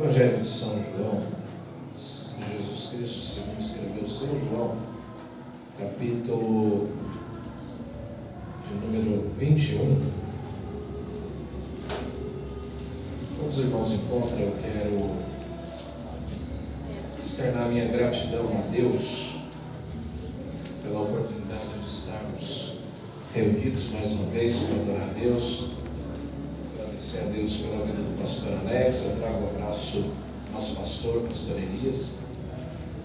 Evangelho de São João, Jesus Cristo, segundo escreveu São João, capítulo de número 21. Quando os irmãos encontram, eu quero externar minha gratidão a Deus pela oportunidade de estarmos reunidos mais uma vez para adorar a Deus. Agradecer a Deus pela vida do pastor Alex. Eu trago um abraço ao nosso pastor Elias,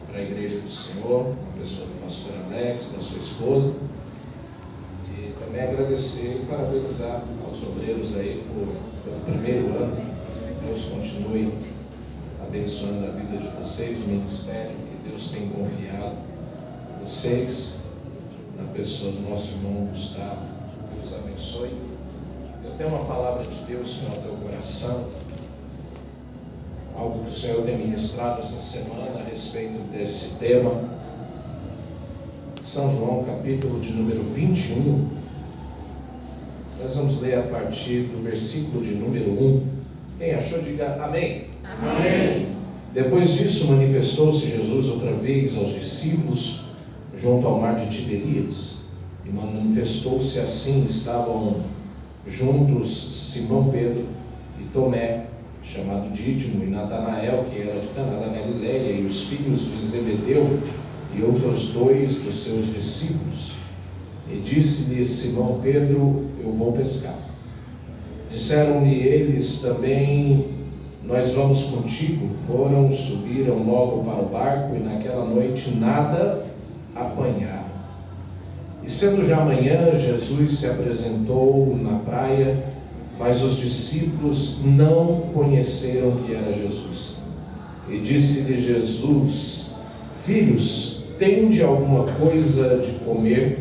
para a igreja do Senhor, a pessoa do pastor Alex, da sua esposa. E também agradecer e parabenizar aos obreiros aí pelo primeiro ano. Que Deus continue abençoando a vida de vocês, o ministério que Deus tem confiado a vocês, na pessoa do nosso irmão Gustavo. Deus abençoe. Eu tenho uma palavra de Deus para o teu coração, algo que o Senhor tem ministrado essa semana a respeito desse tema. São João, capítulo de número 21. Nós vamos ler a partir do versículo de número 1. Quem achou, diga amém. Amém. Depois disso, manifestou-se Jesus outra vez aos discípulos junto ao mar de Tiberíades. E manifestou-se assim: estavam juntos Simão Pedro e Tomé, chamado Dídimo, e Natanael, que era de Caná da Galileia, e os filhos de Zebedeu, e outros dois dos seus discípulos. E disse-lhe Simão Pedro: eu vou pescar. Disseram-lhe eles também: nós vamos contigo. Subiram logo para o barco, e naquela noite nada apanharam. E sendo já manhã, Jesus se apresentou na praia, mas os discípulos não conheceram que era Jesus. E disse-lhe Jesus: filhos, tende alguma coisa de comer?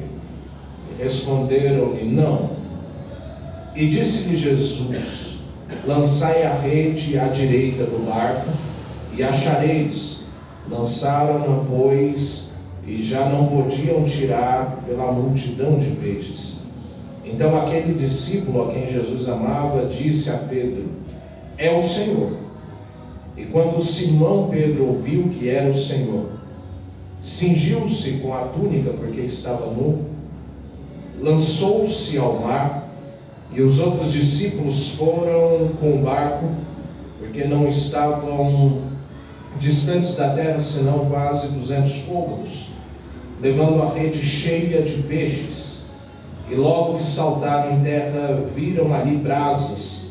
E responderam-lhe: não. E disse-lhe Jesus: lançai a rede à direita do barco, e achareis. Lançaram-na, pois, e já não podiam tirar pela multidão de peixes. Então aquele discípulo a quem Jesus amava disse a Pedro: é o Senhor. E quando Simão Pedro ouviu que era o Senhor, cingiu-se com a túnica, porque estava nu, lançou-se ao mar. E os outros discípulos foram com o barco, porque não estavam distantes da terra senão quase 200 côvados, levando a rede cheia de peixes. E logo que saltaram em terra, viram ali brasas,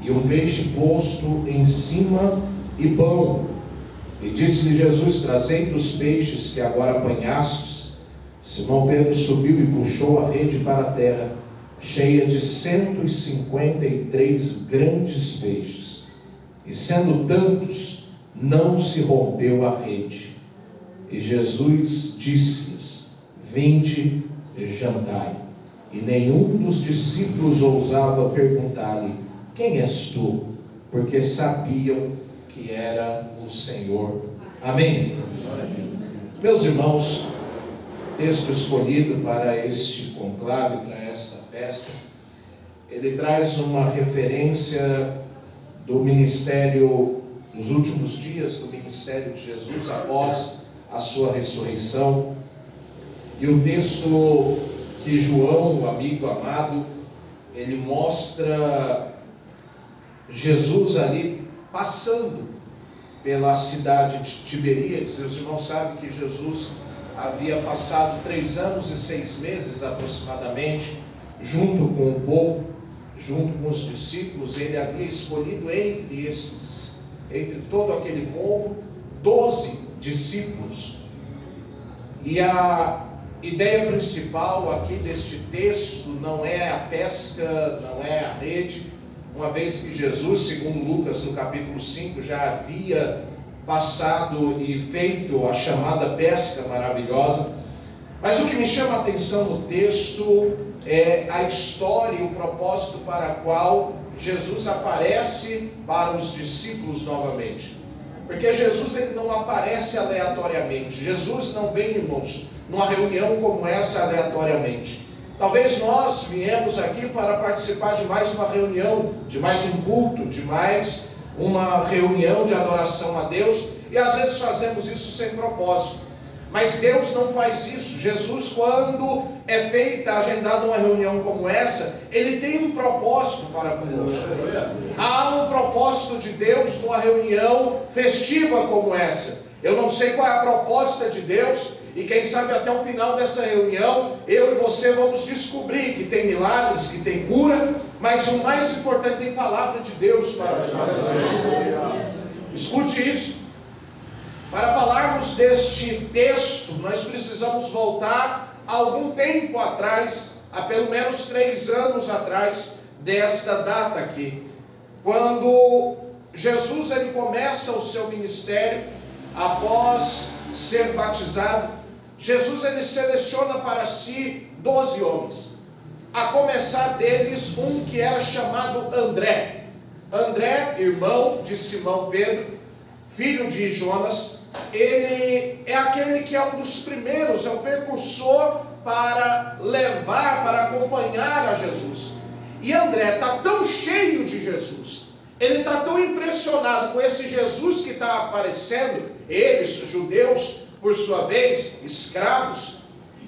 e um peixe posto em cima e pão. E disse-lhe Jesus: trazei dos peixes que agora apanhastes. Simão Pedro subiu e puxou a rede para a terra, cheia de 153 grandes peixes. E sendo tantos, não se rompeu a rede. E Jesus disse-lhes: vinde e jantai. E nenhum dos discípulos ousava perguntar-lhe: quem és tu? Porque sabiam que era o Senhor. Amém? Meus irmãos, texto escolhido para este conclave, para esta festa, ele traz uma referência do ministério, nos últimos dias do ministério de Jesus após a sua ressurreição. E o texto que João, o amigo amado, ele mostra Jesus ali passando pela cidade de Tiberíades. Os irmãos sabem que Jesus havia passado 3 anos e 6 meses aproximadamente junto com o povo, junto com os discípulos. Ele havia escolhido entre todo aquele povo 12 discípulos. E a ideia principal aqui deste texto não é a pesca, não é a rede, uma vez que Jesus, segundo Lucas no capítulo 5, já havia passado e feito a chamada pesca maravilhosa. Mas o que me chama a atenção no texto é a história e o propósito para o qual Jesus aparece para os discípulos novamente. Porque Jesus, ele não aparece aleatoriamente. Jesus não vem, irmãos, numa reunião como essa aleatoriamente. Talvez nós viemos aqui para participar de mais uma reunião, de mais um culto, de mais uma reunião de adoração a Deus, e às vezes fazemos isso sem propósito. Mas Deus não faz isso. Jesus, quando é feita, agendada uma reunião como essa, Ele tem um propósito para conosco. Há um propósito de Deus numa reunião festiva como essa. Eu não sei qual é a proposta de Deus, e quem sabe até o final dessa reunião, eu e você vamos descobrir que tem milagres, que tem cura, mas o mais importante, tem palavra de Deus para as nossas vidas. Escute isso. Para falarmos deste texto, nós precisamos voltar a algum tempo atrás, há pelo menos 3 anos atrás desta data aqui, quando Jesus ele começa o seu ministério após ser batizado. Jesus ele seleciona para si 12 homens, a começar deles um que era chamado André. André, irmão de Simão Pedro, filho de Jonas. Ele é aquele que é um dos primeiros, é o precursor para levar, para acompanhar a Jesus. E André está tão cheio de Jesus, ele está tão impressionado com esse Jesus que está aparecendo. Eles, judeus, por sua vez, escravos,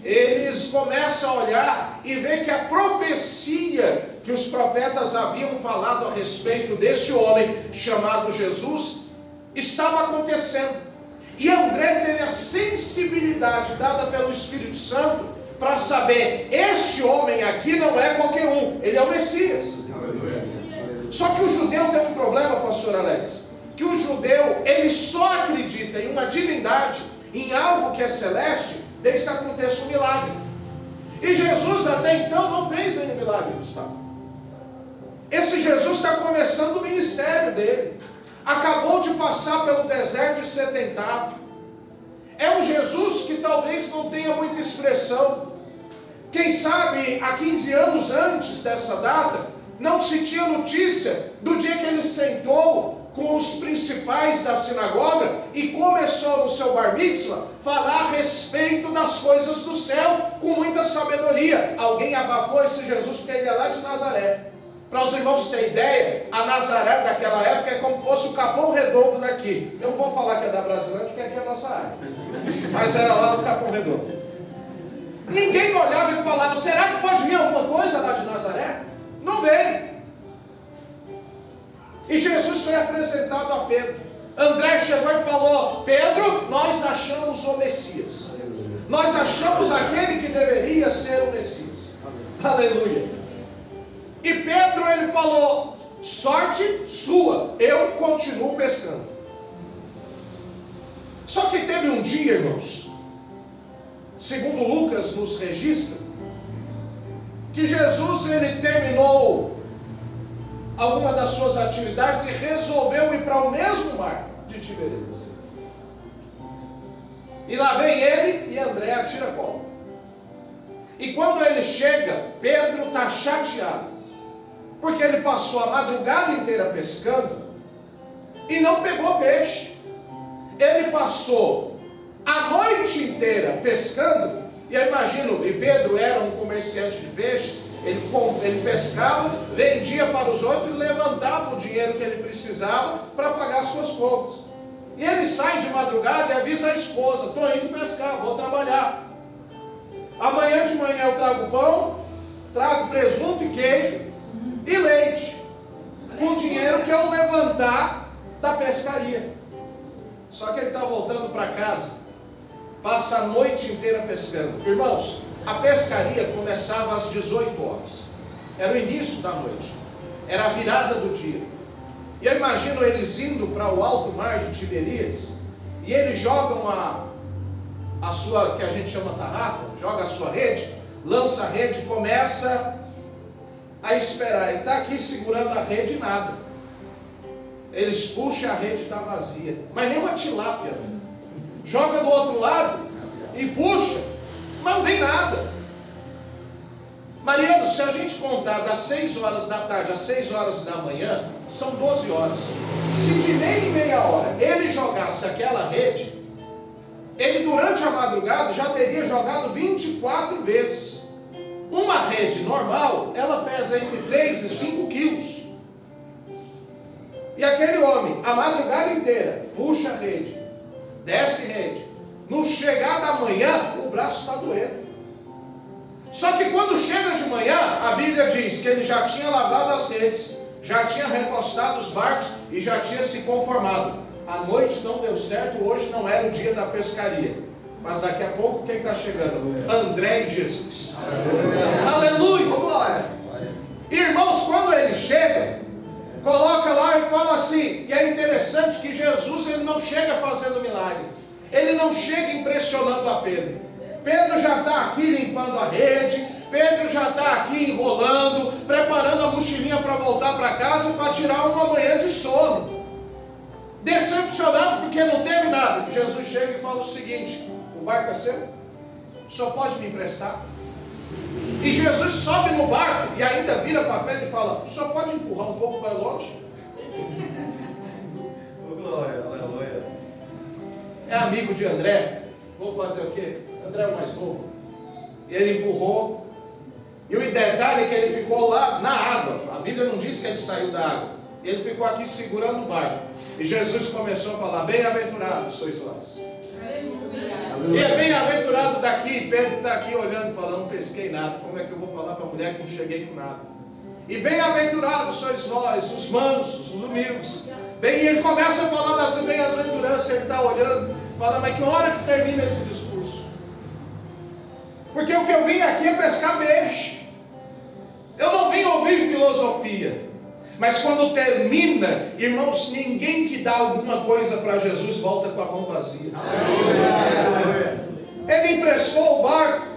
eles começam a olhar e ver que a profecia que os profetas haviam falado a respeito desse homem chamado Jesus estava acontecendo. E André teve a sensibilidade dada pelo Espírito Santo para saber, este homem aqui não é qualquer um, ele é o Messias. Só que o judeu tem um problema, pastor Alex, que o judeu, ele só acredita em uma divindade, em algo que é celeste, desde que aconteça um milagre. E Jesus até então não fez ainda milagre, Gustavo. Esse Jesus está começando o ministério dele. Acabou de passar pelo deserto e ser tentado. É um Jesus que talvez não tenha muita expressão. Quem sabe há 15 anos antes dessa data, não se tinha notícia do dia que ele sentou com os principais da sinagoga e começou no seu bar mitzvah falar a respeito das coisas do céu com muita sabedoria. Alguém abafou esse Jesus porque ele é lá de Nazaré. Para os irmãos terem ideia, a Nazaré daquela época é como se fosse o Capão Redondo daqui. Eu não vou falar que é da Brasilândia, porque aqui é a nossa área. Mas era lá no Capão Redondo. Ninguém olhava e falava, será que pode vir alguma coisa lá de Nazaré? Não veio. E Jesus foi apresentado a Pedro. André chegou e falou, Pedro, nós achamos o Messias. Nós achamos aquele que deveria ser o Messias. Aleluia. E Pedro ele falou, sorte sua, eu continuo pescando. Só que teve um dia, irmãos, segundo Lucas nos registra, que Jesus ele terminou alguma das suas atividades e resolveu ir para o mesmo mar de Tiberíades. E lá vem ele e André a tiracolo. E quando ele chega, Pedro está chateado, porque ele passou a madrugada inteira pescando e não pegou peixe. Ele passou a noite inteira pescando, e eu imagino, e Pedro era um comerciante de peixes, ele pescava, vendia para os outros e levantava o dinheiro que ele precisava para pagar suas contas. E ele sai de madrugada e avisa a esposa, estou indo pescar, vou trabalhar. Amanhã de manhã eu trago pão, trago presunto e queijo e leite, com o dinheiro que eu levantar da pescaria. Só que ele está voltando para casa, passa a noite inteira pescando. Irmãos, a pescaria começava às 18 horas, era o início da noite, era a virada do dia. E eu imagino eles indo para o alto mar de Tiberíades, e eles jogam a sua, que a gente chama tarrafa, joga a sua rede, lança a rede e começa a esperar. Ele está aqui segurando a rede e nada. Eles puxam, a rede está vazia, mas nem uma tilápia. Joga do outro lado e puxa, mas não vem nada. Mariano, se a gente contar das 6 horas da tarde às 6 horas da manhã, são 12 horas. Se de meia hora ele jogasse aquela rede, ele durante a madrugada já teria jogado 24 vezes. Uma rede normal, ela pesa entre 3 e 5 quilos. E aquele homem, a madrugada inteira, puxa a rede, desce a rede. No chegar da manhã, o braço está doendo. Só que quando chega de manhã, a Bíblia diz que ele já tinha lavado as redes, já tinha recostado os barcos e já tinha se conformado. A noite não deu certo, hoje não era o dia da pescaria. Mas daqui a pouco quem está chegando? André e Jesus. Aleluia! Irmãos, quando ele chega, coloca lá e fala assim, e é interessante que Jesus ele não chega fazendo milagre. Ele não chega impressionando a Pedro. Pedro já está aqui limpando a rede, Pedro já está aqui enrolando, preparando a mochilinha para voltar para casa para tirar uma manhã de sono. Decepcionado porque não teve nada. Jesus chega e fala o seguinte: o barco é seu? O senhor pode me emprestar? E Jesus sobe no barco e ainda vira para Pedro e fala: o senhor pode empurrar um pouco mais longe? Glória, aleluia. É amigo de André. Vou fazer o quê? André é o mais novo. E ele empurrou. E o detalhe é que ele ficou lá na água. A Bíblia não diz que ele saiu da água. Ele ficou aqui segurando o barco. E Jesus começou a falar: bem-aventurados sois vós. E é bem-aventurado daqui. Pedro está aqui olhando e falando: não pesquei nada. Como é que eu vou falar para a mulher que não cheguei com nada? E bem-aventurados sois vós, os mansos, os humildes. E ele começa a falar das bem-aventuranças. Ele está olhando, fala: mas que hora que termina esse discurso? Porque o que eu vim aqui é pescar peixe. Eu não vim ouvir filosofia. Mas quando termina, irmãos, ninguém que dá alguma coisa para Jesus volta com a mão vazia. Ele emprestou o barco.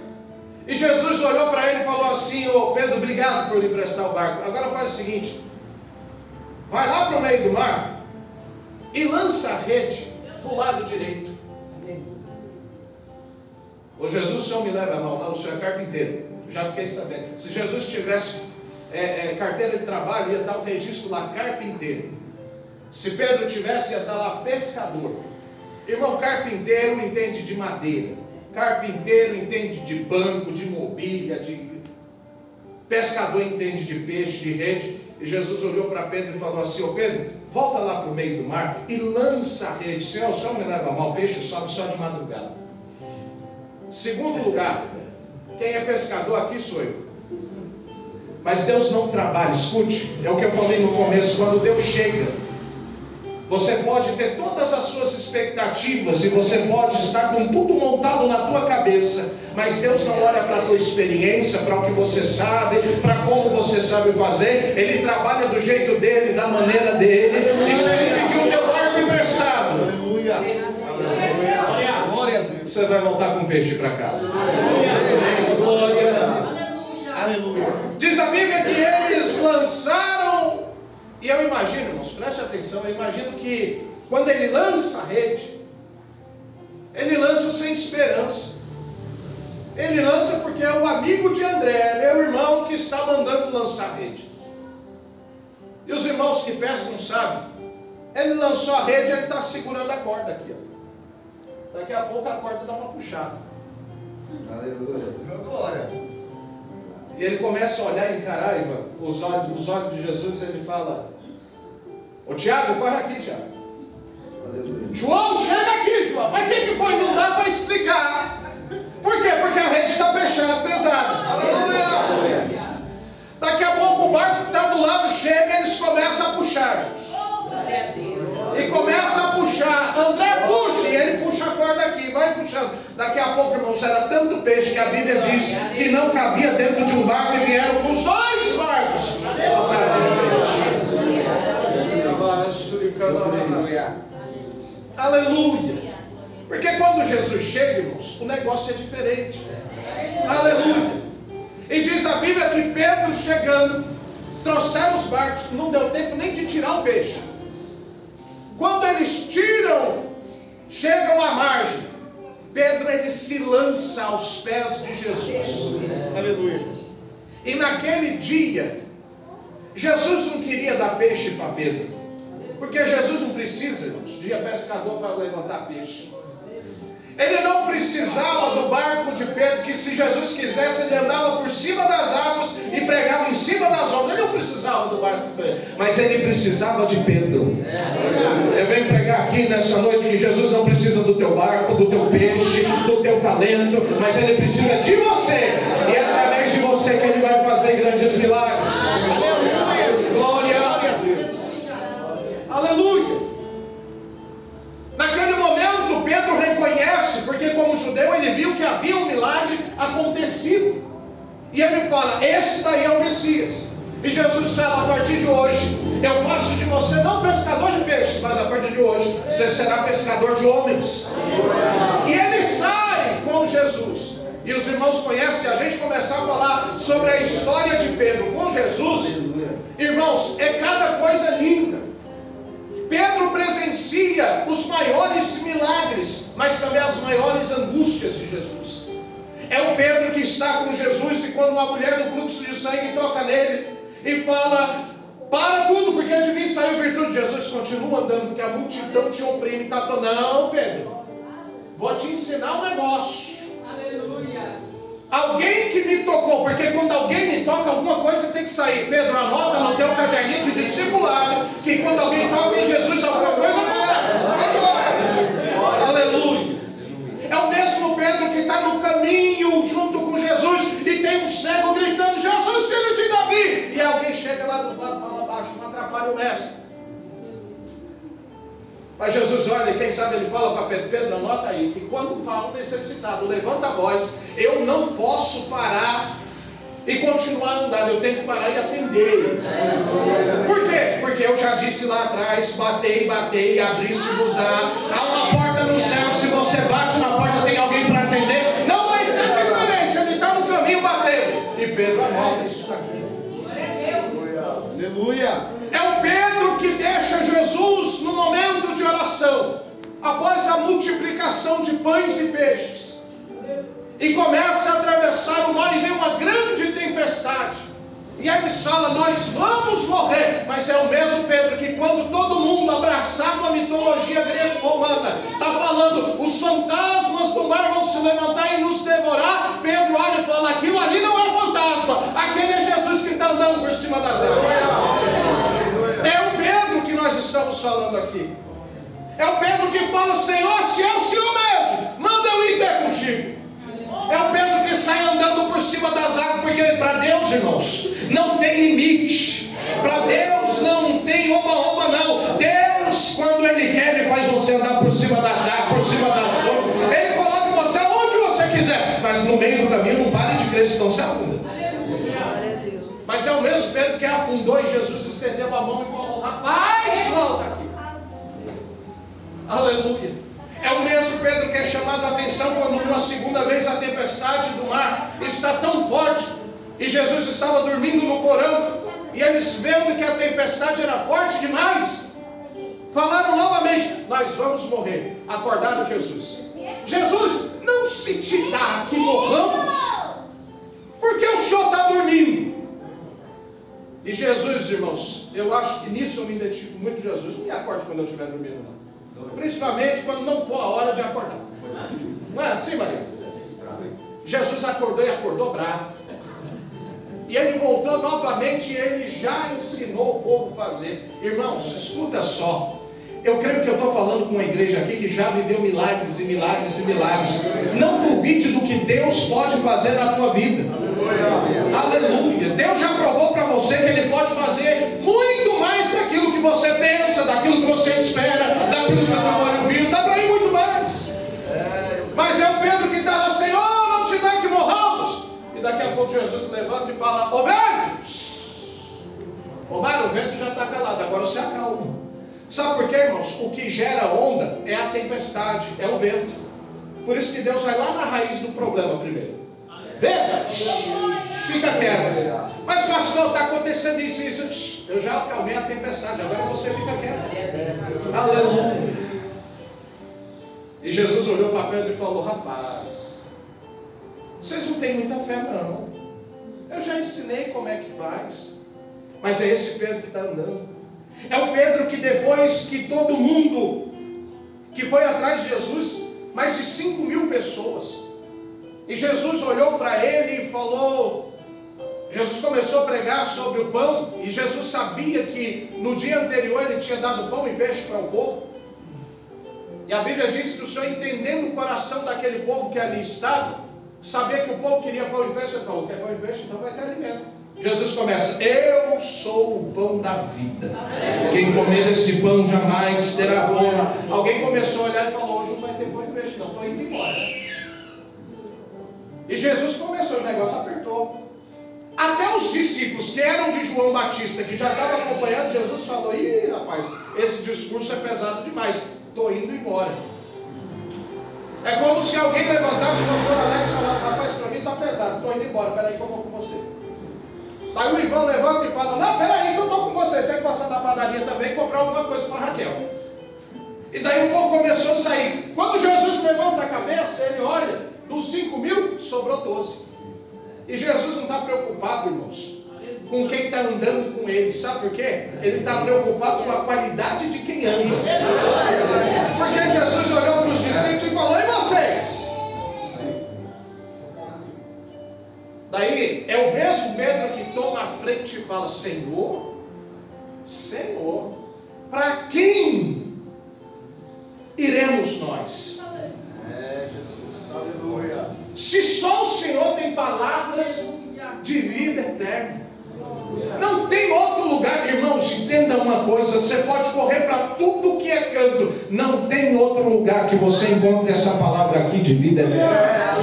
E Jesus olhou para ele e falou assim: ô Pedro, obrigado por emprestar o barco. Agora faz o seguinte: vai lá para o meio do mar e lança a rede do lado direito. Ô Jesus, o senhor me leva a mal? Não, o senhor é carpinteiro. Já fiquei sabendo. Se Jesus tivesse carteira de trabalho, ia estar o registro lá, carpinteiro. Se Pedro tivesse, ia estar lá, pescador. Irmão, carpinteiro entende de madeira. Carpinteiro entende de banco, de mobília, pescador entende de peixe, de rede. E Jesus olhou para Pedro e falou assim: ô Pedro, volta lá para o meio do mar e lança a rede. Senhor, o senhor me leva a mal, o peixe sobe só de madrugada. Segundo lugar, quem é pescador aqui sou eu. Mas Deus não trabalha, escute, é o que eu falei no começo, quando Deus chega, você pode ter todas as suas expectativas e você pode estar com tudo montado na tua cabeça, mas Deus não olha para a tua experiência, para o que você sabe, para como você sabe fazer. Ele trabalha do jeito dele, da maneira dele. E se ele pedir o teu barco emprestado, Aleluia. Glória a Deus. Você vai voltar com peixe para casa. Glória. Aleluia. Diz a Bíblia que eles lançaram, e eu imagino, irmãos, preste atenção, eu imagino que quando ele lança a rede, ele lança sem esperança. Ele lança porque é o amigo de André, ele é o irmão que está mandando lançar a rede. E os irmãos que pescam sabem, ele lançou a rede, ele está segurando a corda aqui, ó. Daqui a pouco a corda dá uma puxada. Aleluia. Glória. E ele começa a olhar e encarar os olhos de Jesus, e ele fala: ô Tiago, corre aqui, Tiago. Aleluia. João, chega aqui, João. Mas o que foi? Não dá para explicar. Por quê? Porque a rede está pesada. Aleluia. Daqui a pouco o barco que está do lado chega e eles começam a puxar. E começa a puxar. André puxa, e ele puxa a corda aqui, vai puxando. Daqui a pouco, irmãos, era tanto peixe que a Bíblia diz que não cabia dentro de um barco e vieram com os dois barcos. Aleluia. Porque quando Jesus chega, irmãos, o negócio é diferente. Aleluia. E diz a Bíblia que Pedro chegando, trouxeram os barcos, não deu tempo nem de tirar o peixe. Quando eles tiram, chegam à margem, Pedro ele se lança aos pés de Jesus. Aleluia. E naquele dia, Jesus não queria dar peixe para Pedro, porque Jesus não precisa, irmãos, de pescador para levantar peixe. Ele não precisava do barco de Pedro, que se Jesus quisesse ele andava por cima das águas e pregava em cima das ondas. Ele não precisava do barco de Pedro, mas ele precisava de Pedro. Eu venho pregar aqui nessa noite que Jesus não precisa do teu barco, do teu peixe, do teu talento, mas ele precisa de você, e é através de você que ele vai fazer grandes milagres. Glória a Deus. Aleluia. Naquele momento Pedro reconhece, porque como judeu ele viu que havia um milagre acontecido, e ele fala: esse daí é o Messias. E Jesus fala: a partir de hoje eu faço de você não pescador de peixe, mas a partir de hoje você será pescador de homens. E ele sai com Jesus. E os irmãos conhecem, a gente começar a falar sobre a história de Pedro com Jesus, irmãos, é cada coisa linda. Pedro presencia os maiores milagres, mas também as maiores angústias de Jesus. É o Pedro que está com Jesus, e quando uma mulher no fluxo de sangue toca nele e fala: para tudo, porque de mim saiu virtude. Jesus continua andando, porque a multidão te oprime. Tá falando: não, Pedro, vou te ensinar um negócio. Aleluia. Alguém que me tocou, porque quando alguém me toca, alguma coisa tem que sair. Pedro, anota no teu caderninho de discipulado que quando alguém toca em Jesus, alguma coisa acontece. Aleluia. É o mesmo Pedro que está no caminho junto com Jesus e tem um cego gritando: Jesus, filho de Davi. E alguém chega lá do lado e fala baixo: não atrapalha o mestre. Mas Jesus olha, e quem sabe ele fala para Pedro: Pedro, anota aí, que quando está um necessitado levanta a voz, eu não posso parar e continuar a andar, eu tenho que parar e atender. Por quê? Porque eu já disse lá atrás: batei, abri-se-vos-á. Há uma porta no céu, se você bate na porta tem alguém para atender. Não vai ser diferente, ele está no caminho batendo. E Pedro anota isso daqui. Aleluia. É o Pedro que deixa Jesus no momento de oração, após a multiplicação de pães e peixes, e começa a atravessar o mar e vem uma grande tempestade. E aí eles falam: nós vamos morrer. Mas é o mesmo Pedro que, quando todo mundo, abraçado à mitologia grego-romana, está falando: os fantasmas do mar vão se levantar e nos devorar, Pedro olha e fala: aquilo ali não é fantasma, aquele é Jesus que está andando por cima das águas. É o Pedro que nós estamos falando aqui. É o Pedro que fala: Senhor, se é o Senhor mesmo, manda eu ir ter contigo. É o Pedro que sai andando por cima das águas, porque para Deus, irmãos, não tem limite. Para Deus não tem oba-oba, não. Deus, quando Ele quer, Ele faz você andar por cima das águas, por cima das ondas. Ele coloca você aonde você quiser, mas no meio do caminho não pare de crer, senão se afunda. Mas é o mesmo Pedro que afundou e Jesus estendeu a mão e falou: rapaz, volta aqui. Aleluia. É o mesmo Pedro que é chamado a atenção quando uma segunda vez a tempestade do mar está tão forte e Jesus estava dormindo no porão, e eles, vendo que a tempestade era forte demais, falaram novamente: nós vamos morrer. Acordaram Jesus: Jesus, não se te dá que morramos, porque o Senhor está dormindo. E Jesus, irmãos, eu acho que nisso eu me identifico muito com Jesus. Não me acorde quando eu estiver dormindo, não. Principalmente quando não for a hora de acordar. Não é assim, Maria? Jesus acordou, e acordou bravo. E ele voltou novamente, e ele já ensinou o povo a fazer. Irmãos, escuta só. Eu creio que eu estou falando com uma igreja aqui que já viveu milagres e milagres e milagres. Não duvide do que Deus pode fazer na tua vida. Aleluia. Deus já provou para você que Ele pode fazer muito mais daquilo que você pensa, daquilo que você espera, daquilo que o teu olho viu. Dá para ir muito mais. Mas é o Pedro que está lá: Senhor, não te dá que morramos. E daqui a pouco Jesus se levanta e fala: ô vento! Ô mar, o vento já está calado, agora se acalma. Sabe por quê, irmãos? O que gera onda é a tempestade, é o vento. Por isso que Deus vai lá na raiz do problema primeiro. Vento, fica quieto. Mas pastor, está acontecendo isso. Eu já acalmei a tempestade, agora você fica quieto. Aleluia. E Jesus olhou para Pedro e falou: rapaz, vocês não têm muita fé, não. Eu já ensinei como é que faz. Mas é esse Pedro que está andando. É o Pedro que, depois que todo mundo que foi atrás de Jesus mais de 5.000 pessoas. E Jesus olhou para ele e falou, Jesus começou a pregar sobre o pão, e Jesus sabia que no dia anterior ele tinha dado pão e peixe para o povo. E a Bíblia diz que o Senhor, entendendo o coração daquele povo que ali estava, sabia que o povo queria pão e peixe, ele falou, quer pão e peixe? Então vai ter alimento. Jesus começa, eu sou o pão da vida. Quem comer desse pão jamais terá fome. Alguém começou a olhar e falou, hoje não vai ter pão e peixe, não, estou indo embora. E Jesus começou, o negócio apertou. Até os discípulos que eram de João Batista, que já estavam acompanhando, Jesus falou, ih rapaz, esse discurso é pesado demais, estou indo embora. É como se alguém levantasse o pastor Alex e falasse, rapaz, para mim está pesado, estou indo embora, peraí que eu vou com você. Aí o Ivan levanta e fala, não, peraí que eu estou com vocês, tem que passar na padaria também e comprar alguma coisa para a Raquel. E daí o povo começou a sair. Quando Jesus levanta a cabeça, ele olha, dos 5.000, sobrou 12. E Jesus não está preocupado, irmãos, com quem está andando com ele, sabe por quê? Ele está preocupado com a qualidade de quem anda. Porque Jesus olhou para os discípulos e falou, e vocês? Daí é o mesmo Pedro que toma a frente e fala, Senhor, Senhor, para quem iremos nós? Jesus, aleluia. Se só o Senhor tem palavras de vida eterna. Não tem outro lugar, irmãos, entenda uma coisa, você pode correr para tudo que é canto, não tem outro lugar que você encontre essa palavra aqui de vida eterna.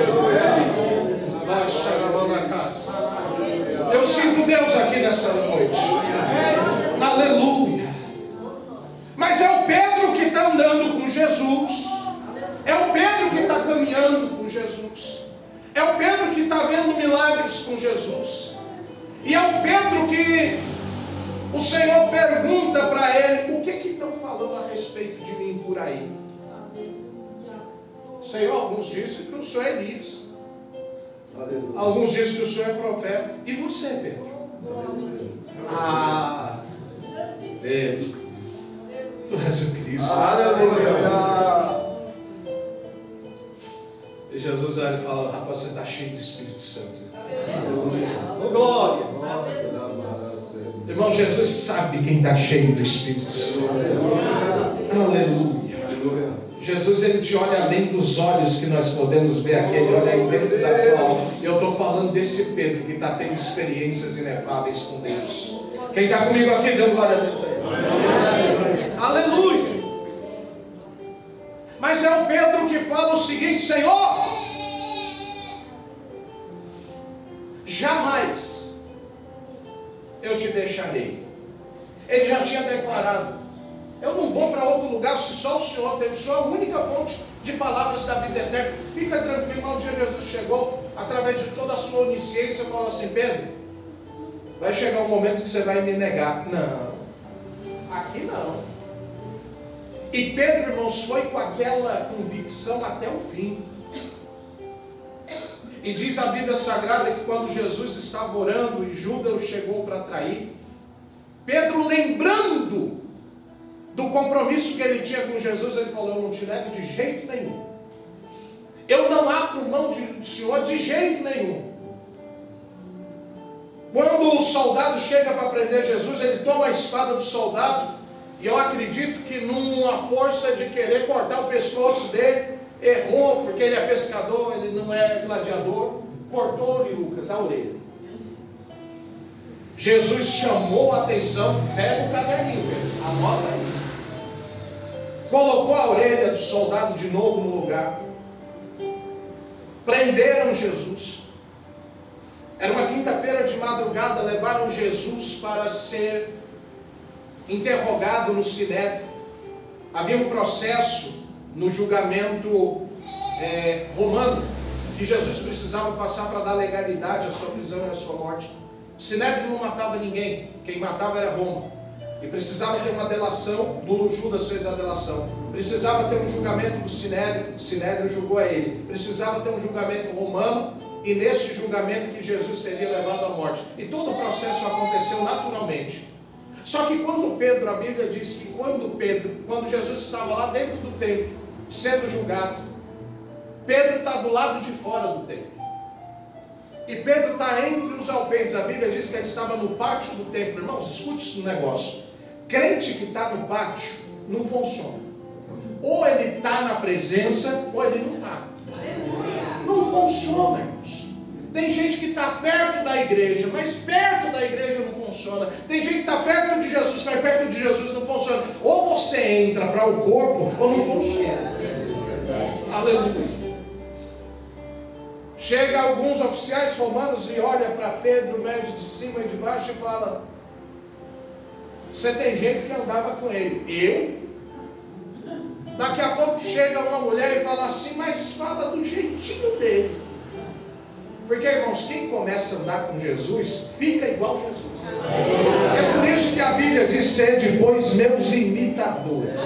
Eu sinto Deus aqui nessa noite. Aleluia. Mas é o Pedro que está andando com Jesus. É o Pedro que está caminhando com Jesus. É o Pedro que está vendo milagres com Jesus. E é o Pedro que o Senhor pergunta para ele, o que estão falando a respeito de mim por aí? Senhor, alguns dizem que o Senhor é Elias. Aleluia. Alguns dizem que o Senhor é profeta. E você, Pedro? Aleluia. Ah, Pedro, tu és o Cristo. Aleluia. E Jesus olha e fala, rapaz, você está cheio do Espírito Santo. Aleluia. Glória. Irmão, Jesus sabe quem está cheio do Espírito Santo. Aleluia. Jesus, ele te olha além dos olhos que nós podemos ver aqui, ele olha aí dentro da tua alma. Eu estou falando desse Pedro que está tendo experiências inefáveis com Deus. Quem está comigo aqui, dê glória a Deus aí. Aleluia. Mas é o Pedro que fala o seguinte, Senhor, jamais eu te deixarei. Ele já tinha declarado, eu não vou para outro lugar se só o Senhor tem. O Senhor é a única fonte de palavras da vida eterna. Fica tranquilo, um dia Jesus chegou, através de toda a sua onisciência, falou assim, Pedro, vai chegar um momento que você vai me negar. Não, aqui não. E Pedro, irmãos, foi com aquela convicção até o fim. E diz a Bíblia Sagrada que quando Jesus estava orando e Judas chegou para trair, Pedro, lembrando do compromisso que ele tinha com Jesus, ele falou, eu não te nego de jeito nenhum. Eu não abro mão do Senhor de jeito nenhum. Quando o soldado chega para prender Jesus, ele toma a espada do soldado, e eu acredito que numa força de querer cortar o pescoço dele, errou, porque ele é pescador, ele não é gladiador, cortou-lhe, Lucas, a orelha. Jesus chamou a atenção, pega o caderninho, Pedro, anota aí. Colocou a orelha do soldado de novo no lugar. Prenderam Jesus. Era uma quinta-feira de madrugada, levaram Jesus para ser interrogado no Sinédrio. Havia um processo no julgamento romano que Jesus precisava passar para dar legalidade à sua prisão e à sua morte. O Sinédrio não matava ninguém, quem matava era Roma. E precisava ter uma delação, Judas fez a delação. Precisava ter um julgamento do Sinédrio, o Sinédrio julgou a ele. Precisava ter um julgamento romano, e nesse julgamento que Jesus seria levado à morte. E todo o processo aconteceu naturalmente. Só que quando Pedro, a Bíblia diz que quando Jesus estava lá dentro do templo, sendo julgado, Pedro está do lado de fora do templo. E Pedro está entre os alpendres. A Bíblia diz que ele estava no pátio do templo. Irmãos, escute esse negócio. Crente que está no pátio não funciona. Ou ele está na presença, ou ele não está. Não funciona, irmãos. Tem gente que está perto da igreja, mas perto da igreja não funciona. Tem gente que está perto de Jesus, mas perto de Jesus não funciona. Ou você entra para o corpo, ou não funciona. Aleluia. Chega alguns oficiais romanos e olha para Pedro, mede de cima e de baixo e fala: você tem gente que andava com ele. Eu? Daqui a pouco chega uma mulher e fala assim, mas fala do jeitinho dele. Porque, irmãos, quem começa a andar com Jesus, fica igual Jesus. É por isso que a Bíblia diz, sede, pois, meus imitadores.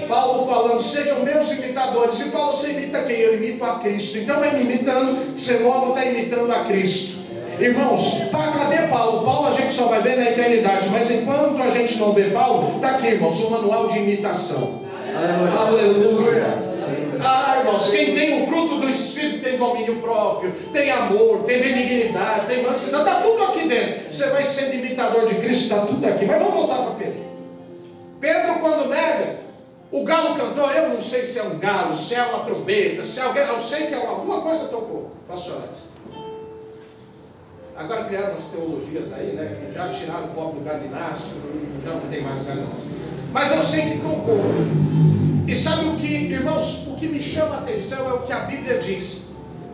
Paulo falando, sejam meus imitadores. E Paulo, você imita quem? Eu imito a Cristo. Então, vai me imitando, você logo está imitando a Cristo. Irmãos, cadê Paulo? Paulo a gente só vai ver na eternidade. Mas enquanto a gente não vê Paulo, está aqui, irmãos, o manual de imitação. Aleluia. Irmãos, quem tem o fruto do Espírito tem domínio próprio, tem amor, tem benignidade, tem mansidão, está tudo aqui dentro. Você vai sendo imitador de Cristo, está tudo aqui. Mas vamos voltar para Pedro. Pedro, quando nega, o galo cantou. Eu não sei se é um galo, se é uma trombeta, se é alguém, eu sei que é alguma coisa tocou. Pastor Alex. Agora criaram umas teologias aí, né? Que já tiraram o pobre do galináceo, já não tem mais galináceo. Mas eu sei que tocou. E sabe o que, irmãos, o que me chama a atenção é o que a Bíblia diz.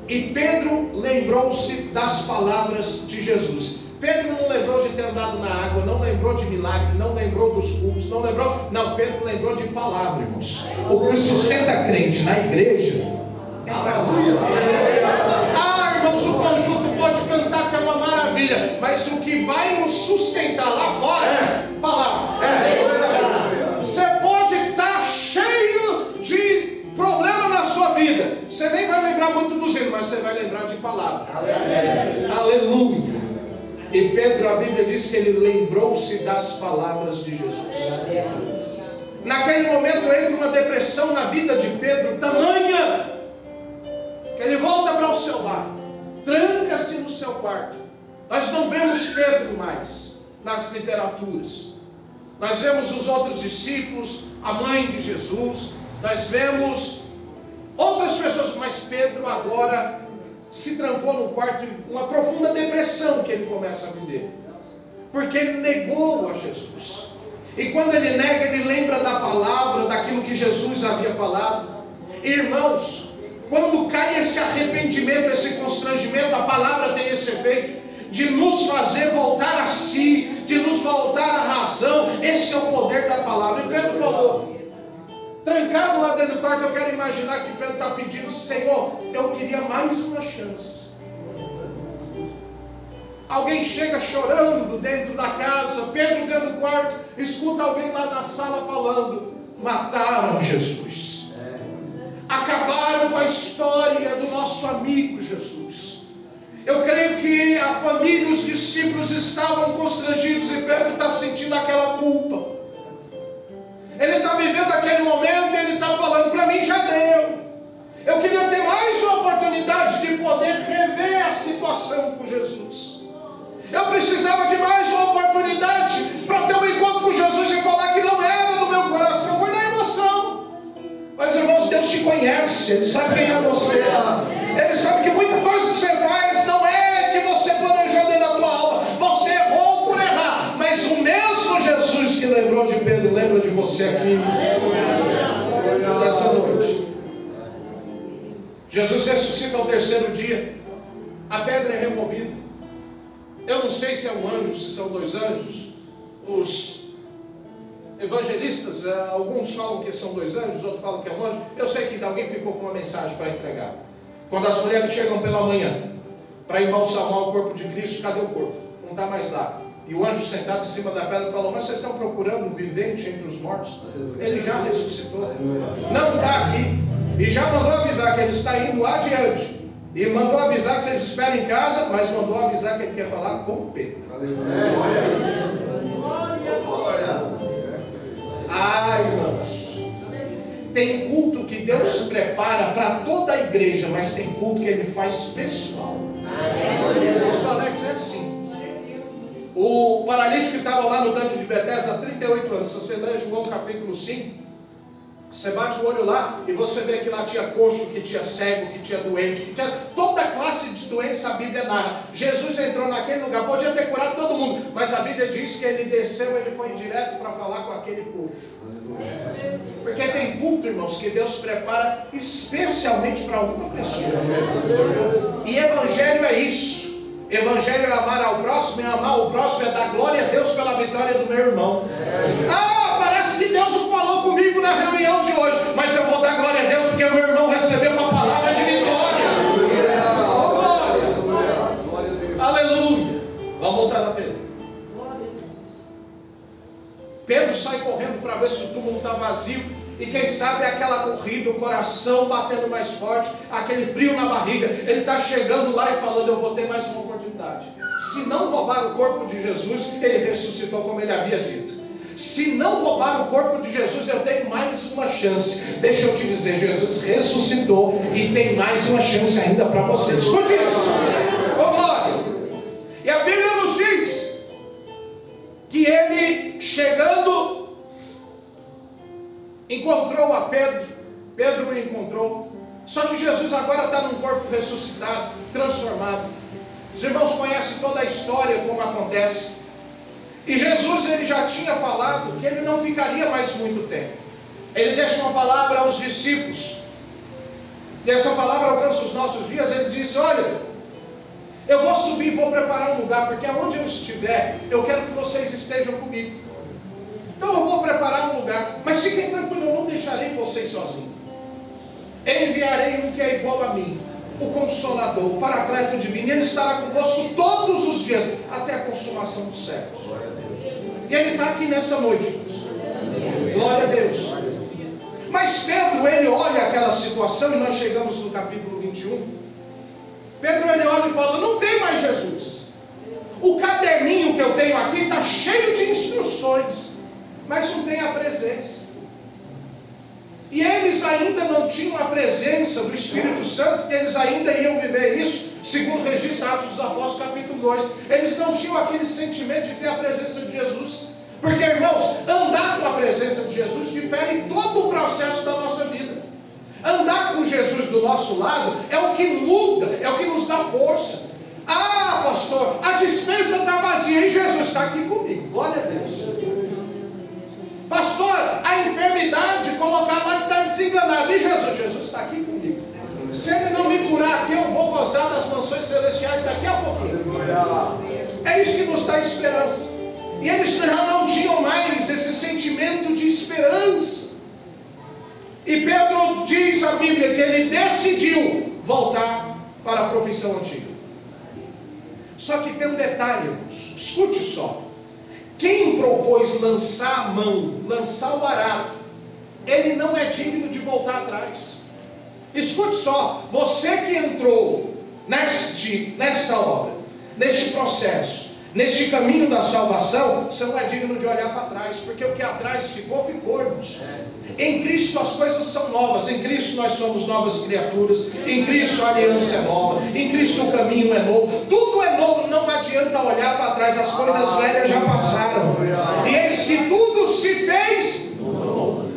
E Pedro lembrou-se das palavras de Jesus. Pedro não lembrou de ter andado na água, não lembrou de milagre, não lembrou dos cultos, não lembrou. Não, Pedro lembrou de palavra, irmãos. O que sustenta crente na igreja é a palavra. Irmãos, o conjunto pode cantar que é uma maravilha, mas o que vai nos sustentar lá fora é palavra. Você pode estar cheio de problema na sua vida, você nem vai lembrar muito dos hinos, mas você vai lembrar de palavra. Aleluia. E Pedro, a Bíblia diz que ele lembrou-se das palavras de Jesus. Naquele momento entra uma depressão na vida de Pedro, tamanha, que ele volta para o seu lar, tranca-se no seu quarto. Nós não vemos Pedro mais nas literaturas. Nós vemos os outros discípulos, a mãe de Jesus, nós vemos outras pessoas, mas Pedro agora se trancou no quarto, uma profunda depressão que ele começa a viver, porque ele negou a Jesus. E quando ele nega, ele lembra da palavra, daquilo que Jesus havia falado. Irmãos, quando cai esse arrependimento, esse constrangimento, a palavra tem esse efeito de nos fazer voltar a si, de nos voltar à razão. Esse é o poder da palavra. E Pedro falou, trancado lá dentro do quarto, eu quero imaginar que Pedro está pedindo, Senhor, eu queria mais uma chance. Alguém chega chorando dentro da casa, Pedro dentro do quarto, escuta alguém lá na sala falando, mataram Jesus. Acabaram com a história do nosso amigo Jesus. Eu creio que a família e os discípulos estavam constrangidos e Pedro está sentindo aquela culpa. Ele está vivendo aquele momento e ele está falando, para mim já deu. Eu queria ter mais uma oportunidade de poder rever a situação com Jesus. Eu precisava de mais uma oportunidade para ter um encontro com Jesus e falar que não era no meu coração, foi na emoção. Mas irmãos, Deus te conhece, Ele sabe quem é você. Ele sabe que muita coisa que você faz não é que você planejou dentro da tua alma. Você errou por errar, mas o mesmo Jesus que lembrou de Pedro, lembra de você aqui nessa noite. Jesus ressuscita ao terceiro dia, a pedra é removida. Eu não sei se é um anjo, se são dois anjos. Os evangelistas, alguns falam que são dois anjos, outros falam que é um anjo. Eu sei que alguém ficou com uma mensagem para entregar. Quando as mulheres chegam pela manhã para embalsamar o corpo de Cristo, cadê o corpo? Não está mais lá. E o anjo sentado em cima da pedra falou, mas vocês estão procurando um vivente entre os mortos? Ele já ressuscitou. Não está aqui. E já mandou avisar que ele está indo adiante. E mandou avisar que vocês esperem em casa, mas mandou avisar que ele quer falar com Pedro. Irmãos, Tem culto que Deus prepara para toda a igreja, mas tem culto que Ele faz pessoal. O Alex é assim. O paralítico que estava lá no tanque de Betesda há 38 anos, se você ler João capítulo 5, você bate o olho lá e você vê que lá tinha coxo, que tinha cego, que tinha doente, que tinha toda classe de doença. A Bíblia narra. Jesus entrou naquele lugar, podia ter curado todo mundo, mas a Bíblia diz que ele desceu, ele foi direto para falar com aquele coxo. Porque tem culto, irmãos, que Deus prepara especialmente para uma pessoa. E evangelho é isso. Evangelho é amar ao próximo, é amar o próximo, é dar glória a Deus pela vitória do meu irmão. Parece que Deus não falou comigo na reunião de hoje, mas eu vou dar glória a Deus porque o meu irmão recebeu uma palavra de vitória. Aleluia. Vamos voltar a Pedro. Pedro sai correndo para ver se o túmulo está vazio. E quem sabe é aquela corrida, o coração batendo mais forte, aquele frio na barriga. Ele está chegando lá e falando: eu vou ter mais uma oportunidade. Se não roubar o corpo de Jesus, ele ressuscitou como ele havia dito. Se não roubar o corpo de Jesus, eu tenho mais uma chance. Deixa eu te dizer, Jesus ressuscitou e tem mais uma chance ainda para você. Escute isso. Ô glória. E a Bíblia nos diz que ele, chegando, encontrou a Pedro. Pedro o encontrou. Só que Jesus agora está num corpo ressuscitado, transformado. Os irmãos conhecem toda a história, como acontece. E Jesus, ele já tinha falado que ele não ficaria mais muito tempo. Ele deixa uma palavra aos discípulos. E essa palavra alcança os nossos dias. Ele disse: olha, eu vou subir e vou preparar um lugar, porque aonde eu estiver, eu quero que vocês estejam comigo. Então eu vou preparar um lugar, mas fiquem tranquilos, eu não deixarei vocês sozinhos. Enviarei um que é igual a mim, o Consolador, o Paracleto Divino. Ele estará convosco todos os dias, até a consumação dos séculos. E ele está aqui nessa noite. Glória a Deus. Mas Pedro, ele olha aquela situação, e nós chegamos no capítulo 21. Pedro, ele olha e fala: não tem mais Jesus. O caderninho que eu tenho aqui está cheio de instruções, mas não tem a presença. E eles ainda não tinham a presença do Espírito Santo, porque eles ainda iam viver isso, segundo registra Atos dos Apóstolos, capítulo 2. Eles não tinham aquele sentimento de ter a presença de Jesus. Porque, irmãos, andar com a presença de Jesus difere todo o processo da nossa vida. Andar com Jesus do nosso lado é o que muda, é o que nos dá força. Ah, pastor, a despensa está vazia e Jesus está aqui comigo. Glória a Deus. Pastor, a enfermidade, colocar lá que está desenganado. E Jesus está aqui comigo. Se Ele não me curar aqui, eu vou gozar das mansões celestiais daqui a pouquinho. É isso que nos dá esperança. E eles já não tinham mais esse sentimento de esperança. E Pedro diz a Bíblia que ele decidiu voltar para a profissão antiga. Só que tem um detalhe, irmãos. Escute só. Quem propôs lançar a mão, lançar o arado, ele não é digno de voltar atrás. Escute só, você que entrou nesta obra, neste processo, neste caminho da salvação, você não é digno de olhar para trás, porque o que atrás ficou, irmãos. Em Cristo as coisas são novas, em Cristo nós somos novas criaturas, em Cristo a aliança é nova, em Cristo o caminho é novo, tudo é novo, não adianta olhar para trás, as coisas velhas já passaram, e eis que tudo se fez novo.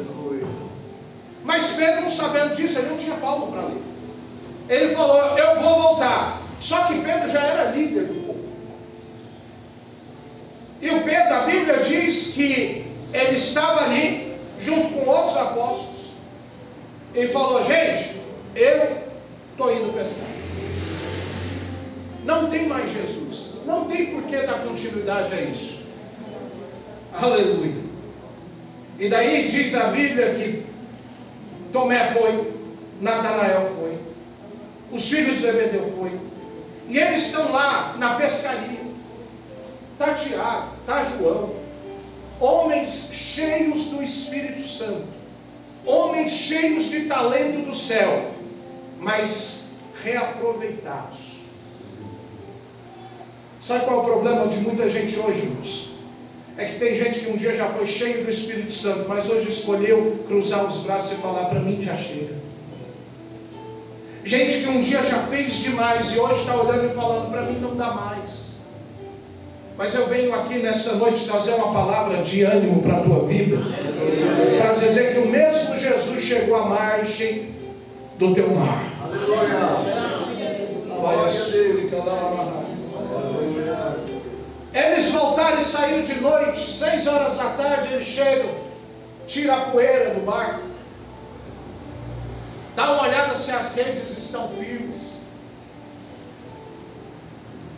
Mas Pedro, não sabendo disso, ele não tinha Paulo para ler. Ele falou: eu vou voltar. Só que Pedro já era líder do povo. E o Pedro, a Bíblia diz que ele estava ali junto com outros apóstolos. Ele falou: gente, eu estou indo pescar. Não tem mais Jesus. Não tem por que dar continuidade a isso. Aleluia. E daí diz a Bíblia que Tomé foi, Natanael foi, os filhos de Zebedeu foi. E eles estão lá na pescaria. Está Tiago, está João, homens cheios do Espírito Santo, homens cheios de talento do céu, mas reaproveitados. Sabe qual é o problema de muita gente hoje, irmãos? É que tem gente que um dia já foi cheio do Espírito Santo, mas hoje escolheu cruzar os braços e falar: para mim já chega. Gente que um dia já fez demais e hoje está olhando e falando: para mim não dá mais. Mas eu venho aqui nessa noite trazer uma palavra de ânimo para a tua vida, para dizer que o mesmo Jesus chegou à margem do teu mar. Eles voltaram e saíram de noite, 6 horas da tarde eles chegam, tira a poeira do barco, dá uma olhada se as redes estão firmes.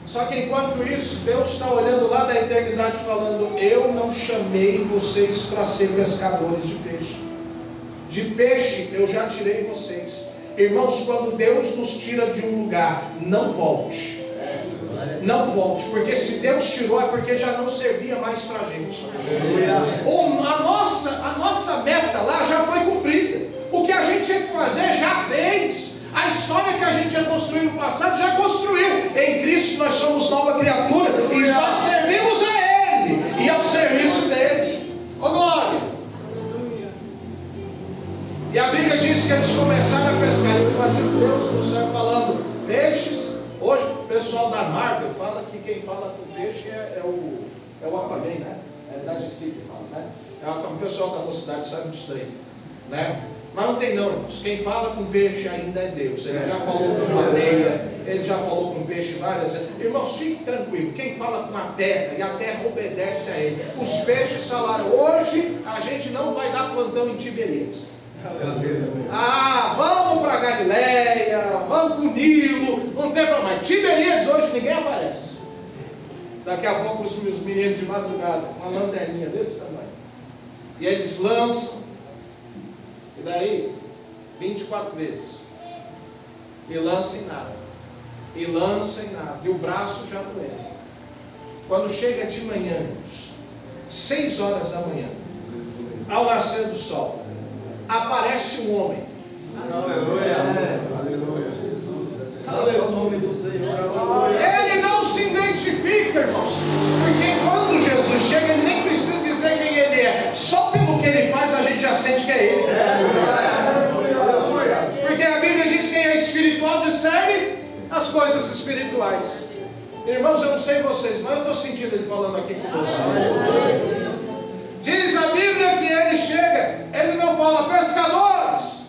Só que enquanto isso, Deus está olhando lá da eternidade falando: eu não chamei vocês para ser pescadores de peixe. De peixe eu já tirei vocês. Irmãos, quando Deus nos tira de um lugar, não volte. Não volte, porque se Deus tirou é porque já não servia mais para a gente. A nossa meta lá já foi cumprida. O que a gente tinha que fazer já fez. A história que a gente ia construir no passado já construiu. Em Cristo nós somos nova criatura e nós servimos a Ele e ao serviço dele. Ô glória! E a Bíblia diz que eles começaram a pescar. Eu imagino Deus no céu falando: peixes. Hoje o pessoal da Marvel fala que quem fala com peixe é o Aquaman, né? É da DC que fala, né? O pessoal da mocidade sabe disso daí, né? Mas não tem não, irmãos. Quem fala com peixe ainda é Deus. Ele já falou com baleia, ele já falou com peixe várias vezes. Irmãos, fique tranquilo. Quem fala com a terra, e a terra obedece a ele. Os peixes falaram: hoje a gente não vai dar plantão em Tiberíades. Vamos para Galileia, vamos para o Nilo, não tem problema. Mas Tiberíades hoje ninguém aparece. Daqui a pouco os meninos de madrugada, uma lanterninha desse tamanho, e eles lançam, e daí 24 vezes, e lançam em nada, e lançam em nada, e o braço já doendo. Quando chega de manhã, 6 horas da manhã, ao nascer do sol, aparece um homem. Aleluia. Ele não se identifica, irmãos, porque quando Jesus chega, ele nem precisa dizer quem ele é. Só pelo que ele faz a gente já sente que é ele. Porque a Bíblia diz que quem é espiritual discerne as coisas espirituais. Irmãos, eu não sei vocês, mas eu estou sentindo ele falando aqui com vocês. Diz a Bíblia que ele chega, ele não fala: pescadores,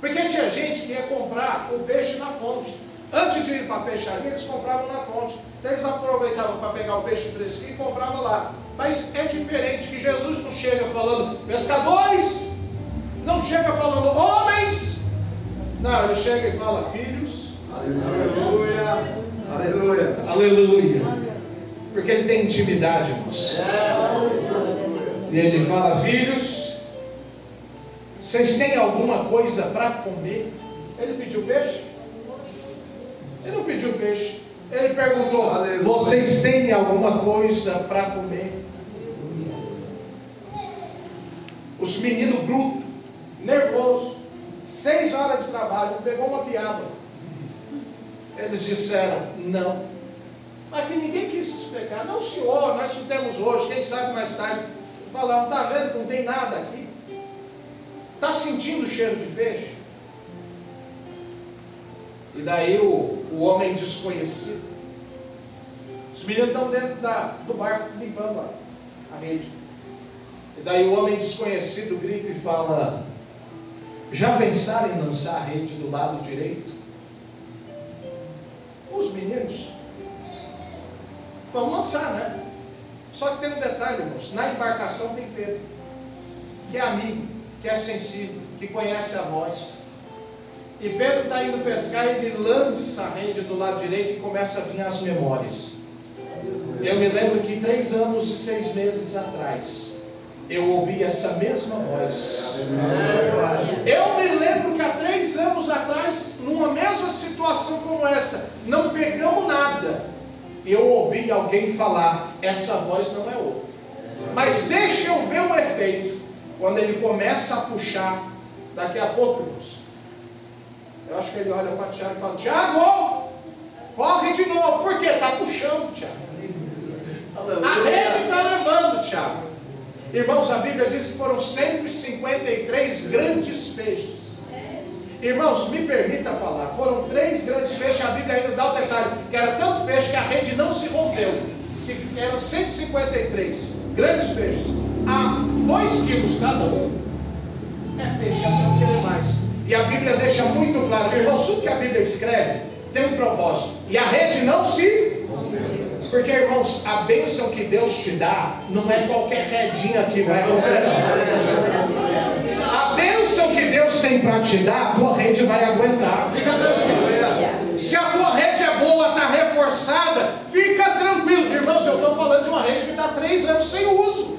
porque tinha gente que ia comprar o peixe na fonte. Antes de ir para a peixaria, eles compravam na fonte. Então eles aproveitavam para pegar o peixe fresquinho e compravam lá. Mas é diferente, que Jesus não chega falando pescadores, não chega falando homens, não, ele chega e fala: filhos. Aleluia, aleluia, aleluia, porque ele tem intimidade, irmãos. E ele fala: filhos, vocês têm alguma coisa para comer? Ele pediu peixe? Ele não pediu peixe. Ele perguntou: vocês têm alguma coisa para comer? Os meninos brutos, nervosos, 6 horas de trabalho, pegou uma piaba. Eles disseram: não. Mas que ninguém quis explicar. Não, senhor, nós não temos hoje, quem sabe mais tarde. Falaram: está vendo que não tem nada aqui? Está sentindo o cheiro de peixe? E daí o homem desconhecido, os meninos estão dentro do barco limpando a rede. E daí o homem desconhecido grita e fala: já pensaram em lançar a rede do lado direito? Os meninos vão lançar, né? Só que tem um detalhe, irmãos: na embarcação tem Pedro, que é amigo, que é sensível, que conhece a voz. E Pedro está indo pescar e ele lança a rede do lado direito e começa a vir as memórias. Eu me lembro que 3 anos e 6 meses atrás, eu ouvi essa mesma voz. Eu me lembro que há 3 anos atrás, numa mesma situação como essa, não pegamos nada, eu ouvi alguém falar: essa voz não é outra. Mas deixa eu ver o efeito. Quando ele começa a puxar, daqui a pouco, eu acho que ele olha para Tiago e fala: Tiago, corre de novo. Por quê? Está puxando, Tiago. A rede está levando, Tiago. Irmãos, a Bíblia diz que foram 153 grandes peixes. Irmãos, me permita falar, foram 3 grandes peixes, a Bíblia ainda dá o detalhe, que era tanto peixe que a rede não se rompeu. Eram 153 grandes peixes, a 2 quilos cada um. É peixe, até não querer mais. E a Bíblia deixa muito claro, irmãos, tudo que a Bíblia escreve tem um propósito. E a rede não se rompeu. Porque, irmãos, a bênção que Deus te dá, não é qualquer redinha que vai romper. A bênção que Deus tem para te dar, a tua rede vai aguentar. Fica tranquilo. Se a tua rede é boa, está reforçada, fica tranquilo. Irmãos, eu estou falando de uma rede que está 3 anos sem uso.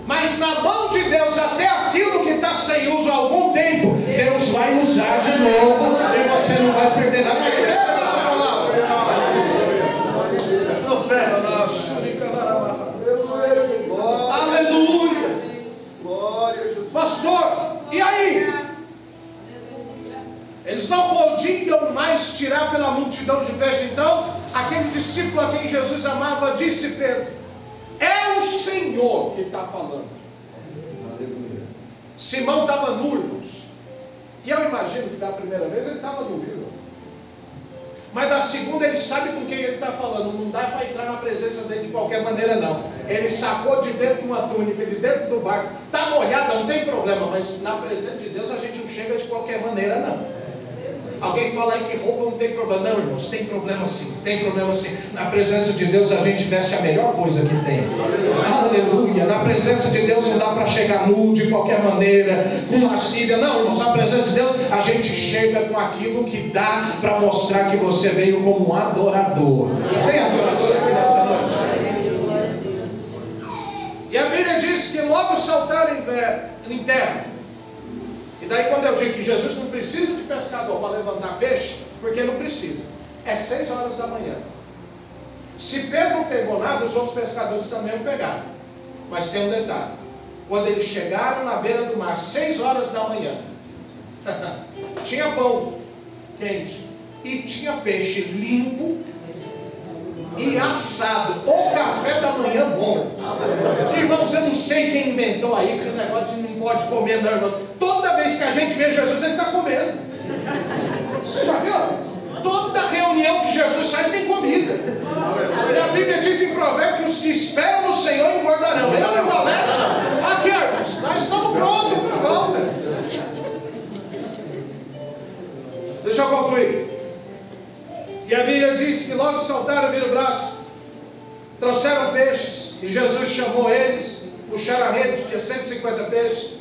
Mas na mão de Deus, até aquilo que está sem uso há algum tempo, Deus vai usar de novo e você não vai perder nada. Vai crescer essa palavra. Aleluia. Pastor, e aí? Eles não podiam mais tirar pela multidão de peixe. Então, aquele discípulo a quem Jesus amava disse: Pedro, é o Senhor que está falando. Simão estava nu, irmãos. E eu imagino que da primeira vez ele estava nu, viu? Mas da segunda ele sabe com quem ele está falando. Não dá para entrar na presença dele de qualquer maneira, não. Ele sacou de dentro de uma túnica, de dentro do barco. Está molhada, não tem problema. Mas na presença de Deus a gente não chega de qualquer maneira, não. Alguém fala aí que roupa não tem problema. Não, irmãos, tem problema sim. Tem problema sim. Na presença de Deus a gente veste a melhor coisa que tem. Aleluia. Na presença de Deus não dá para chegar nu de qualquer maneira, com lascívia. Não, irmãos, na presença de Deus a gente chega com aquilo que dá para mostrar que você veio como um adorador. Tem adorador aqui nessa noite? E a Bíblia diz que logo saltaram em terra. E daí quando eu digo que Jesus não precisa de pescador para levantar peixe, porque não precisa. É 6 horas da manhã. Se Pedro não pegou nada, os outros pescadores também não pegaram. Mas tem um detalhe. Quando eles chegaram na beira do mar, 6 horas da manhã, tinha pão quente e tinha peixe limpo e assado. O café da manhã bom. Irmãos, eu não sei quem inventou aí que esse negócio de não pode comer, não, irmão. Toda vez que a gente vê Jesus, ele está comendo. Você já viu? Toda reunião que Jesus faz tem comida. E a Bíblia diz em Provérbios que os que esperam no Senhor engordarão. Eu e o Alex, aqui, irmãos, nós estamos prontos para a volta. Deixa eu concluir. E a Bíblia diz que logo saltaram, viram o braço, trouxeram peixes, e Jesus chamou eles, puxaram a rede, que tinha 150 peixes.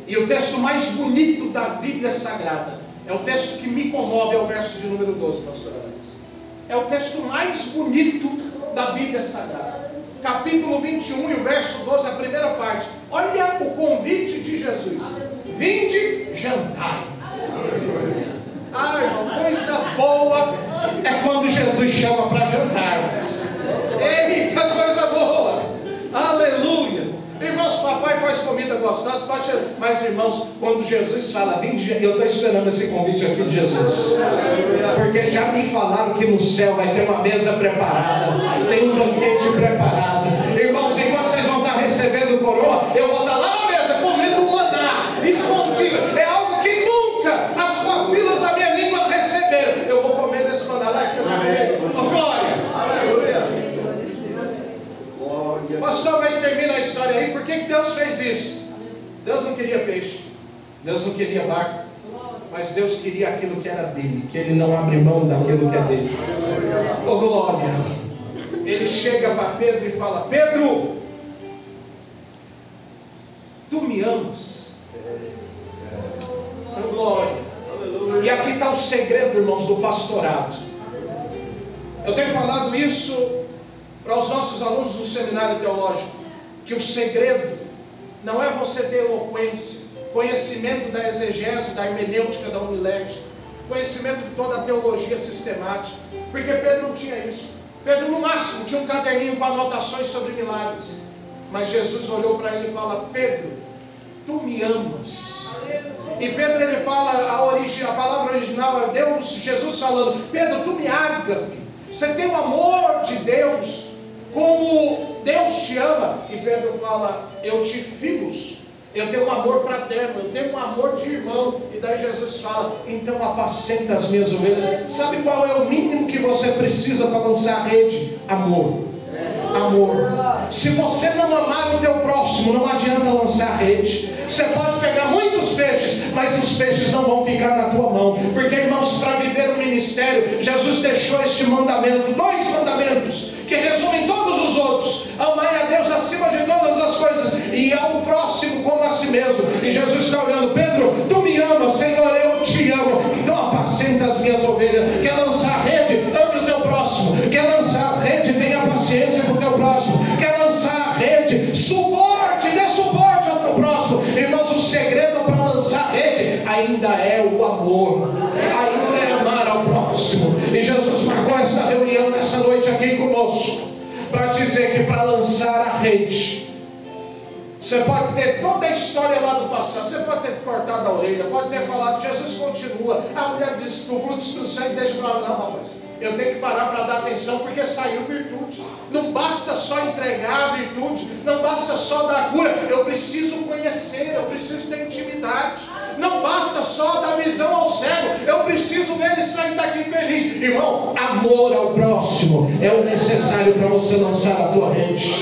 E o texto mais bonito da Bíblia Sagrada, é o texto que me comove, é o verso de número 12, pastor Alex. É o texto mais bonito da Bíblia Sagrada. Capítulo 21 e o verso 12, a primeira parte. Olha o convite de Jesus. Vinde, jantai. Ah, irmão, coisa boa é quando Jesus chama para jantar. Eita, coisa boa! Aleluia! Irmãos, papai faz comida gostosa, mas irmãos, quando Jesus fala, vinde, eu estou esperando esse convite aqui de Jesus. Porque já me falaram que no céu vai ter uma mesa preparada, tem um banquete preparado. Irmãos, enquanto vocês vão estar recebendo coroa, eu vou estar lá na mesa comendo maná, escondido. É algo que nunca as papilas da minha língua receberam. Eu vou comer desse maná lá que você vai ver. Glória! Aleluia! Pastor, mas termina a história aí. Por que Deus fez isso? Deus não queria peixe, Deus não queria barco, mas Deus queria aquilo que era dele, que ele não abre mão daquilo que é dele. Oh, glória! Ele chega para Pedro e fala: Pedro, tu me amas? Oh, glória! E aqui está o segredo, irmãos, do pastorado. Eu tenho falado isso para os nossos alunos do seminário teológico, que o segredo não é você ter eloquência, conhecimento da exegese, da hermenêutica da homilética, conhecimento de toda a teologia sistemática, porque Pedro não tinha isso. Pedro no máximo tinha um caderninho com anotações sobre milagres, mas Jesus olhou para ele e fala: Pedro, tu me amas. E Pedro, ele fala, a palavra original é Deus, Jesus falando: Pedro, tu me ágape. Você tem o amor de Deus. como Deus te ama. E Pedro fala: eu te filos, eu tenho um amor fraterno, eu tenho um amor de irmão. E daí Jesus fala: então apacenta as minhas ovelhas. Sabe qual é o mínimo que você precisa para lançar a rede? Amor. Amor. Se você não amar o teu próximo, não adianta lançar a rede. Você pode pegar muitos peixes, mas os peixes não vão ficar na tua mão. Porque, irmãos, para viver o ministério, Jesus deixou este mandamento, 2 mandamentos, que resumem todos os outros: amai a Deus acima de todas as coisas, e ao próximo como a si mesmo. E Jesus está olhando: Pedro, tu me amas, Senhor, eu te amo, então apacenta as minhas ovelhas. Quer lançar a rede? Ame o teu próximo. Quer lançar a rede? Tenha paciência com o teu próximo. Quer lançar a rede? Suporte, dê suporte ao teu próximo. Irmãos, o segredo para lançar a rede ainda é o amor, ainda é amar ao próximo. E Jesus marcou essa reunião nessa noite aqui conosco para dizer que para lançar a rede, você pode ter toda a história lá do passado, você pode ter cortado a orelha, pode ter falado: Jesus continua, a mulher disse que o fluxo do sangue deixa para lá. Não, mas eu tenho que parar para dar atenção, porque saiu virtude. Não basta só entregar a virtude, não basta só dar a cura, eu preciso conhecer, eu preciso ter intimidade. Não basta só dar visão ao cego, eu preciso ver ele sair daqui feliz. Irmão, amor ao próximo é o necessário para você lançar a tua rede.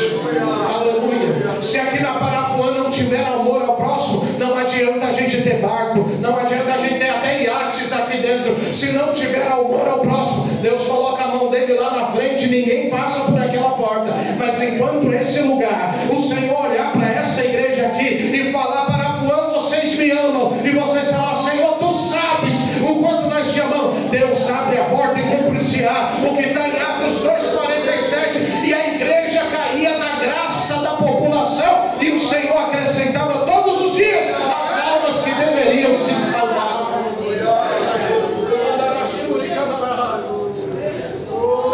Aleluia. Se aqui na Parapuã não tiver amor ao próximo, não adianta a gente ter barco, não adianta a gente ter até iates aqui dentro. Se não tiver amor ao próximo, Deus coloca a mão dele lá na frente, ninguém passa por aquela porta. Mas enquanto esse lugar, o Senhor olhar para essa igreja aqui e falar: Parapuã, vocês me amam, e vocês falar: Senhor, tu sabes o quanto nós te amamos, Deus abre a porta e cumpre-se-á o que está em Atos 2,47. E a igreja caía na graça da população, e o Senhor acrescentava todos os dias as almas que deveriam se salvar.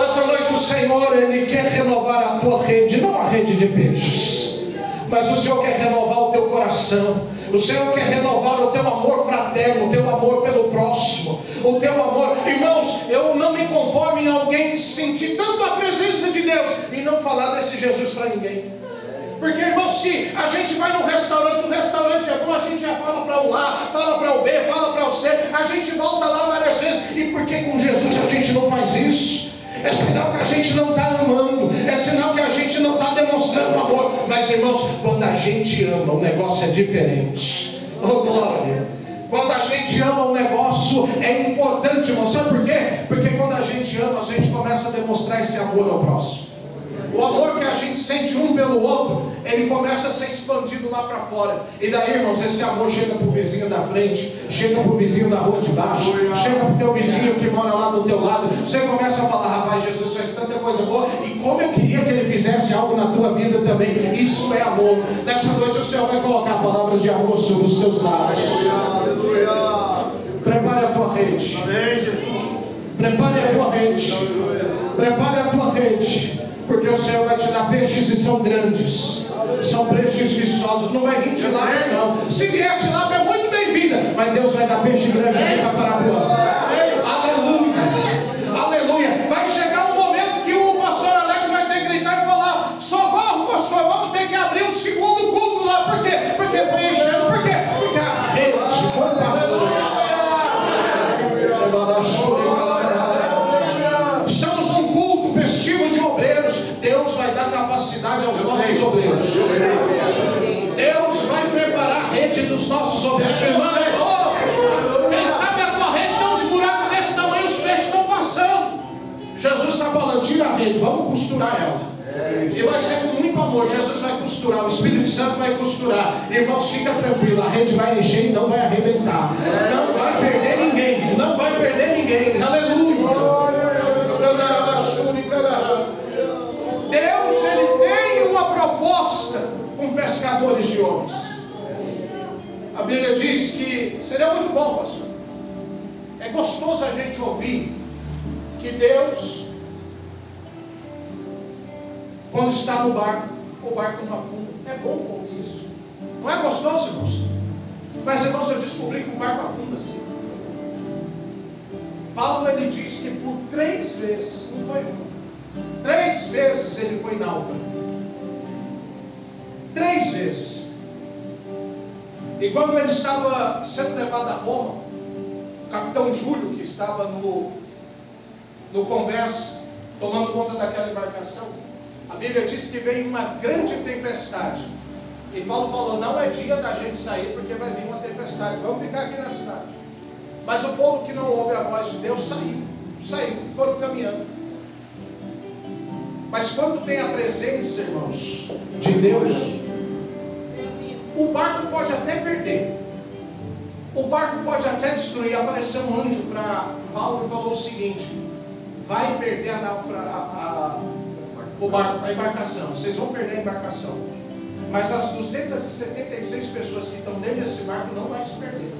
Nessa noite o Senhor, Ele quer renovar a tua rede, não a rede de peixes, mas o Senhor quer renovar o teu coração. O Senhor quer renovar o teu amor fraterno, o teu amor pelo próximo, o teu amor. Irmãos, eu não me conformo em alguém sentir tanto a presença de Deus e não falar desse Jesus para ninguém. Porque, irmão, se a gente vai num restaurante, o restaurante é bom, a gente já fala para o A, fala para o B, fala para o C, a gente volta lá várias vezes. E por que com Jesus a gente não faz isso? É sinal que a gente não está amando, é sinal que a gente não está demonstrando amor. Mas, irmãos, quando a gente ama, o negócio é diferente. Oh, glória! Quando a gente ama, o negócio é importante, irmão. Sabe por quê? Porque quando a gente ama, a gente começa a demonstrar esse amor ao próximo. O amor que a gente sente um pelo outro, ele começa a ser expandido lá para fora. E daí, irmãos, esse amor chega para o vizinho da frente, chega para o vizinho da rua de baixo, chega para o teu vizinho que mora lá do teu lado. Você começa a falar: rapaz, Jesus faz tanta coisa boa, e como eu queria que ele fizesse algo na tua vida também. Isso é amor. Nessa noite o Senhor vai colocar palavras de amor sobre os teus lábios. Prepare a tua rede. Prepare a tua rede. Prepare a tua rede. Porque o Senhor vai te dar peixes, e são grandes, são peixes viçosos. Não vai vir de lá, não. Se vier de lá, é muito bem-vinda, mas Deus vai dar peixe grande aqui para Parapuã. Aleluia, aleluia. Vai chegar um momento que o pastor Alex vai ter que gritar e falar: socorro, pastor, vamos ter que abrir um segundo culto lá. Por quê? Porque foi enchendo. Por quê? Porque a rede foi passando. Estamos num culto festivo de obreiros. Deus vai dar capacidade aos nossos obreiros. Deus vai preparar a rede dos nossos obreiros. Irmãos, quem sabe a tua rede tem uns buracos desse tamanho, os peixes estão passando. Jesus está falando: tira a rede, vamos costurar ela. E vai ser com muito amor. Jesus vai costurar, o Espírito Santo vai costurar. Irmãos, fica tranquilo, a rede vai encher e não vai arrebentar. Não vai perder ninguém, não vai perder ninguém. Aleluia. Deus, Ele tem uma proposta com pescadores de homens. A Bíblia diz que seria muito bom, pastor. É gostoso a gente ouvir que Deus, quando está no barco, o barco não afunda. É bom ouvir isso. Não é gostoso, irmãos? Mas, irmãos, eu descobri que o barco afunda sim. Paulo, ele diz que por 3 vezes, não foi uma, 3 vezes ele foi náufrago. 3 vezes. E quando ele estava sendo levado a Roma, o capitão Júlio, que estava no convés, tomando conta daquela embarcação, a Bíblia diz que veio uma grande tempestade. E Paulo falou, não é dia da gente sair, porque vai vir uma tempestade, vamos ficar aqui na cidade. Mas o povo que não ouve a voz de Deus saiu, foram caminhando. Mas quando tem a presença, irmãos, de Deus, o barco pode até perder, o barco pode até destruir. Apareceu um anjo para Paulo e falou o seguinte: vai perder o barco, a embarcação, vocês vão perder a embarcação, mas as 276 pessoas que estão dentro desse barco não vai se perder.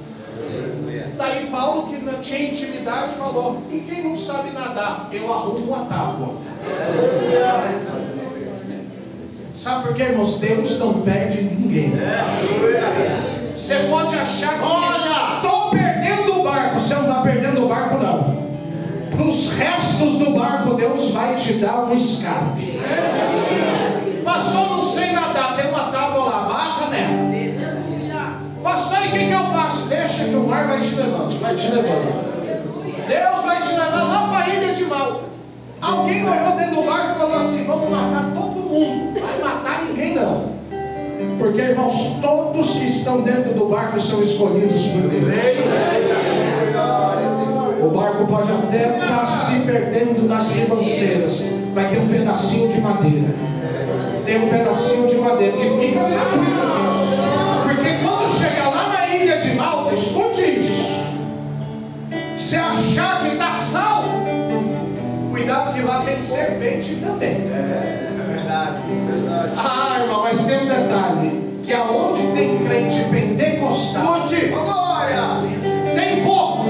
Daí Paulo, que não tinha intimidade, falou: e quem não sabe nadar, eu arrumo uma tábua. Sabe por quê, irmãos? Deus não perde ninguém. Você pode achar que estou perdendo o barco. Você não está perdendo o barco, não. Nos restos do barco, Deus vai te dar um escape. Pastor, não sei nadar, tem uma tábua lá, amarra nela. Pastor, e o que eu faço? Deixa que o mar vai te levando, vai te levando. Deus vai te levar lá para a ilha de Malta. Alguém olhou dentro do barco e falou assim: vamos matar todo mundo. Vai matar ninguém não. Porque, irmãos, todos que estão dentro do barco são escolhidos por Deus. O barco pode até estar se perdendo nas ribanceiras, vai ter um pedacinho de madeira. Tem um pedacinho de madeira. E fica tranquilo, porque quando chegar lá na ilha de Malta, escute isso, se achar que está salvo, cuidado que lá tem serpente também. É verdade, verdade. Ah, irmão, mas tem um detalhe: que aonde tem crente pentecostal, tem fogo.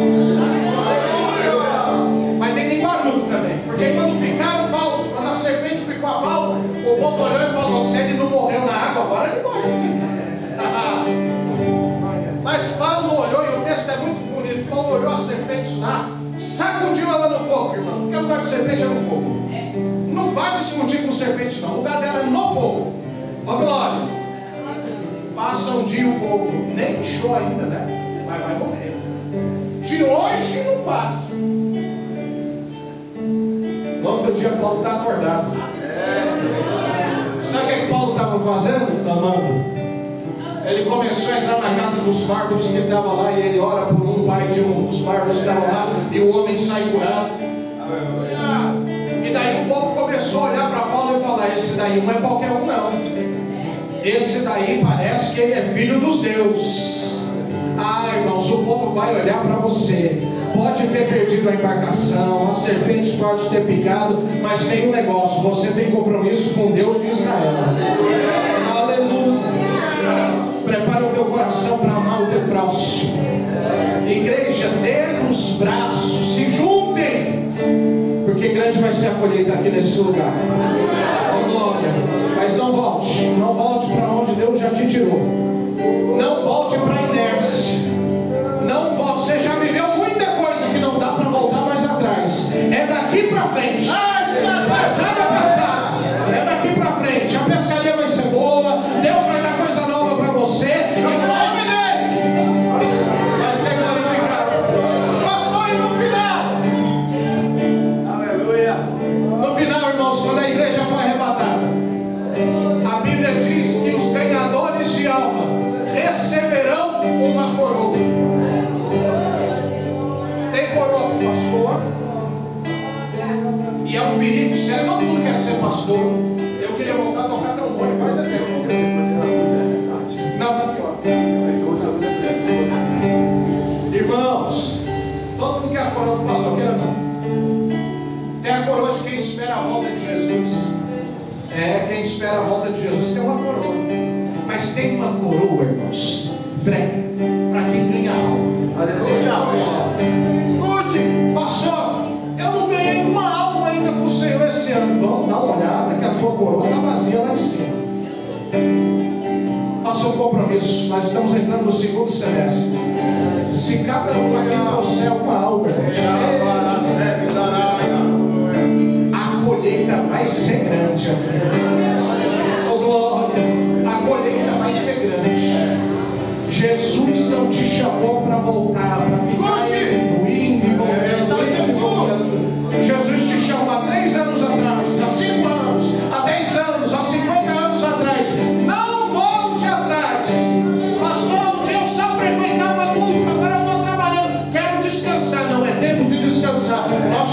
Mas tem nem barulho também. Porque quando picaram Paulo, quando a serpente picou a Paulo, o povo olhou e falou: se ele não morreu na água, agora ele morre. Mas Paulo olhou, e o texto é muito bonito. Paulo olhou a serpente lá, sacudiu ela no fogo, irmão. Porque o lugar de serpente é no fogo. Não vai discutir com serpente, não. O lugar dela é no fogo. Ó glória. Passa um dia o fogo, nem inchou ainda, né? Mas vai morrer. De hoje não passa. No outro dia Paulo está acordado. Sabe o que Paulo estava fazendo? Amando. Ele começou a entrar na casa dos bárbaros que estavam lá, e ele ora por um pai de um dos bárbaros que estava lá, e o homem sai curado. E daí o povo começou a olhar para Paulo e falar: esse daí não é qualquer um, não. Esse daí parece que ele é filho dos deuses. Ah, irmãos, o povo vai olhar para você. Pode ter perdido a embarcação, a serpente pode ter picado, mas tem um negócio: você tem compromisso com Deus de Israel. Aleluia. Prepara o teu coração para amar o teu próximo. Igreja, dê os braços, se juntem, porque grande vai ser a colheita aqui nesse lugar. Oh, glória. Mas não volte para onde Deus já te tirou. Não volte para a inércia. Não volte. Você já viveu muita coisa que não dá para voltar mais atrás. É daqui para frente. Passada. É daqui para frente. A pescaria vai ser boa. Deus vai dar coisa nova para você. E o nome dele vai ser glorificado. Pastor, e no final? Aleluia. No final, irmãos, quando a igreja foi arrebatada, a Bíblia diz que os ganhadores de alma receberão uma coroa. Tem coroa para o pastor, e é um perigo sério. Todo mundo quer ser pastor. Eu queria voltar a tocar trombone, faz até não, tá pior. Irmãos, todo mundo quer a coroa do pastor, queira não. Tem a coroa de quem espera a volta de Jesus. Quem espera a volta de Jesus tem uma coroa. Mas tem uma coroa, irmãos, para quem ganha alma. Aleluia. Escute, pastor, eu não ganhei uma alma ainda para o Senhor esse ano. Vamos dar uma olhada que a tua coroa está vazia lá em cima. Faça um compromisso. Nós estamos entrando no segundo semestre. Se cada um aqui trouxer uma alma, a colheita ser grande, amigo. Oh, glória, a colheita vai ser grande. Jesus não te chamou para voltar, para ficar indo e voltando. Jesus te chamou há 3 anos atrás, há 5 anos, há 10 anos, há 50 anos atrás. Não volte atrás. Pastor, um dia eu só frequentava culto, agora eu estou trabalhando, quero descansar. Não é tempo de descansar. Nós